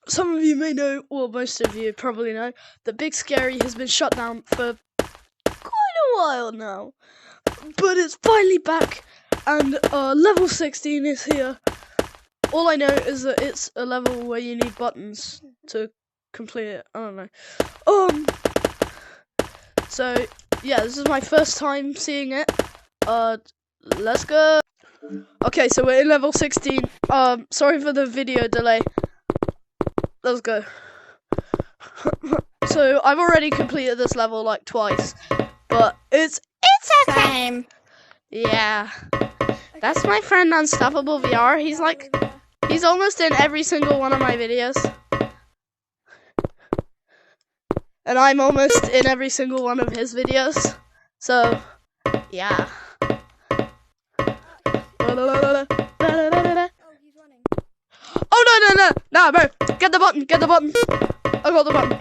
some of you may know, or most of you probably know, that Big Scary has been shut down for quite a while now. But it's finally back, and level 16 is here. All I know is that it's a level where you need buttons to complete it. I don't know. So, yeah, this is my first time seeing it. Let's go. Okay, so we're in level 16. Sorry for the video delay. Let's go. So, I've already completed this level like twice, but it's okay. Yeah. That's my friend Unstoppable VR. He's almost in every single one of my videos. And I'm almost in every single one of his videos. So, yeah. Oh, no, bro. Get the button. I got the button.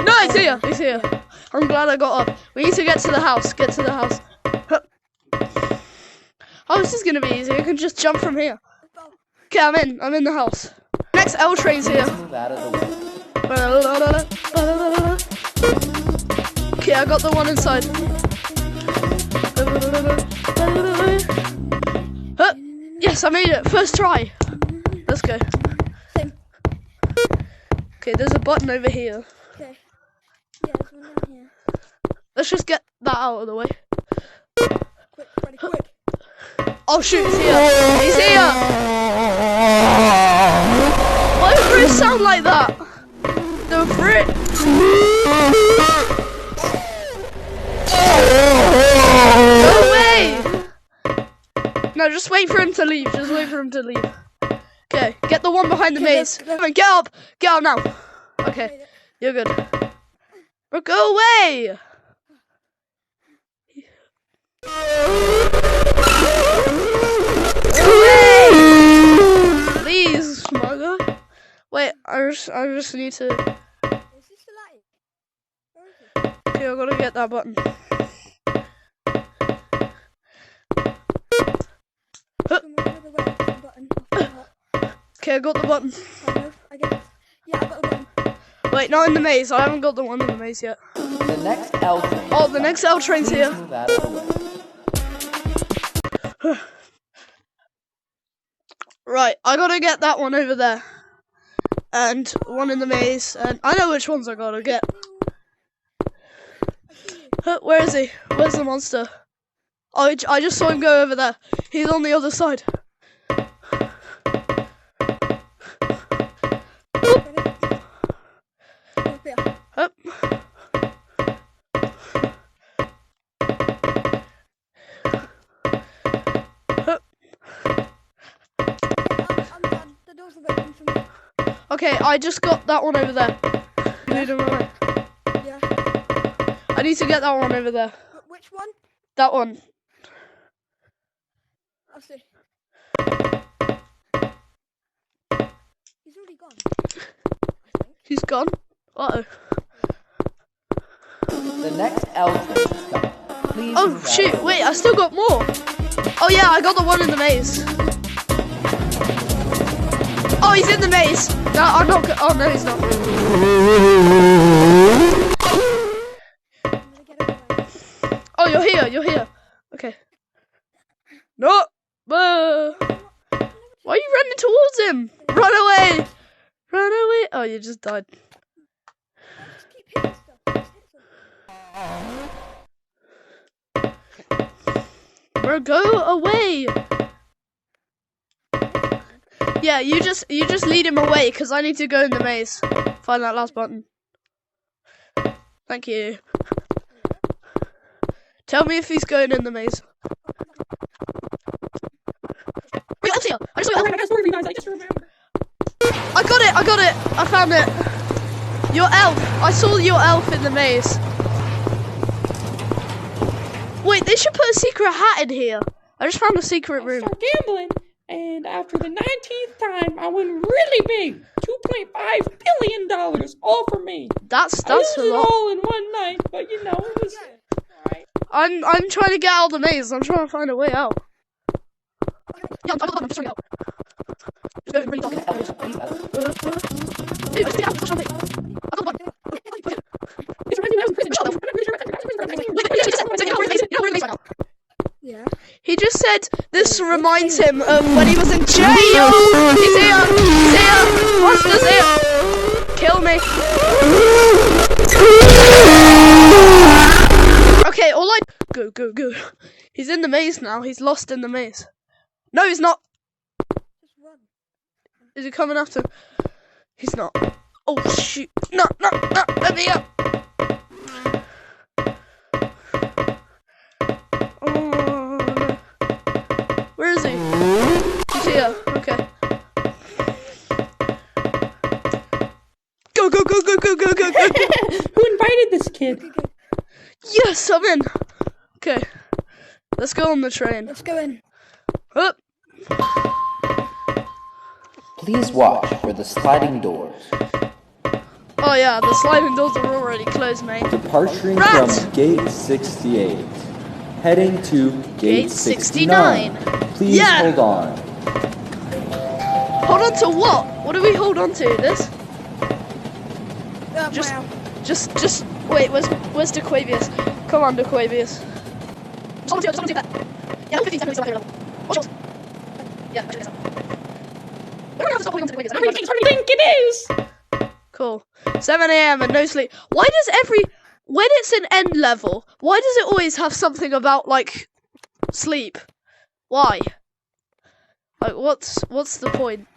No, he's here. I'm glad I got up. We need to get to the house. Oh, this is gonna be easy. I can just jump from here. Okay, I'm in the house. Next L train's here. Okay, I got the one inside. Yes, I made it. First try. Let's go. Okay, there's a button over here. Okay. Yeah, there's one down here. Let's just get that out of the way. Quick, Freddy, quick. Oh shoot, he's here. Why does Bruce sound like that? The frick. Go away! No, just wait for him to leave. Okay, get the one behind the maze. Come on, get up now. Okay, you're good. But go away! Please, Margo. Wait, I just need to. Is this the light? Where is it? Okay, I gotta get that button. Okay, I got the button. I get it. Yeah, I got the button. Wait, not in the maze. I haven't got the one in the maze yet. The next L train. Oh, the next L train's here. Move out of the way. Right, I gotta get that one over there. And one in the maze. And I know which ones I gotta get. Where is he? Where's the monster? Oh, I just saw him go over there. He's on the other side. Up. The door's a bit open for me. Okay, I just got that one over there. You need him away. Yeah. I need to get that one over there. Which one? That one. I'll see. He's already gone. He's gone. Uh-oh. The next L train is coming. Please Oh, move out shoot. of the Wait, I still got more. Oh, yeah, I got the one in the maze. Oh, he's in the maze. No, I'm not. Oh, no, he's not. Oh, you're here. Okay. No. Why are you running towards him? Run away. Oh, you just died. Just keep hitting stuff. Just hit stuff. Bro, go away. Yeah, you just lead him away, because I need to go in the maze. Find that last button. Thank you. Tell me if he's going in the maze. Wait, that's here. I just saw it. I just remembered. I got it. I found it. Your elf. I saw your elf in the maze. Wait, they should put a secret hat in here. I just found a secret room. Start gambling, and after the 19th time, I win really big. $2.5 billion, all for me. That's I a lose it lot. all in one night, but you know, it was alright. I'm trying to get out of the maze. I'm trying to find a way out. Yeah, I'm just trying to get out. It's going really dark. Select Elton. Please vote. Dude, I just need out. Push on me. I've got the button. Okay. This reminds me when I was in prison. Shut up. I'm pretty sure I was in prison. Wait, you're in right now. Yeah. He just said this reminds him of when he was in jail. He's here. He's here. Monster's here. Kill me. Okay, all I go. He's in the maze now. He's lost in the maze. No, he's not. Just run. Is he coming after? He's not. Oh shoot! No! Let me up. Oh, no. Where is he? He's here. Okay. Go! Who invited this kid? Yes, I'm in. Okay. Let's go on the train. Let's go in. Up. Please watch for the sliding doors. Oh yeah, the sliding doors are already closed, mate. Departing Rats! from Gate 68. Heading to Gate Gate 69. 69. Please Yeah. hold on. Hold on to what? What do we hold on to? This? Just- Wow. Just wait. Where's DeQuavius? Come on, DeQuavius. Someone take that. Yeah, 15 seconds level. Watch yours. Yeah, actually, we're gonna have to stop holding on to DeQuavius. I think it is. Cool. 7 a.m. and no sleep. Why does when it's an end level, why does it always have something about like sleep? Why? Like what's the point?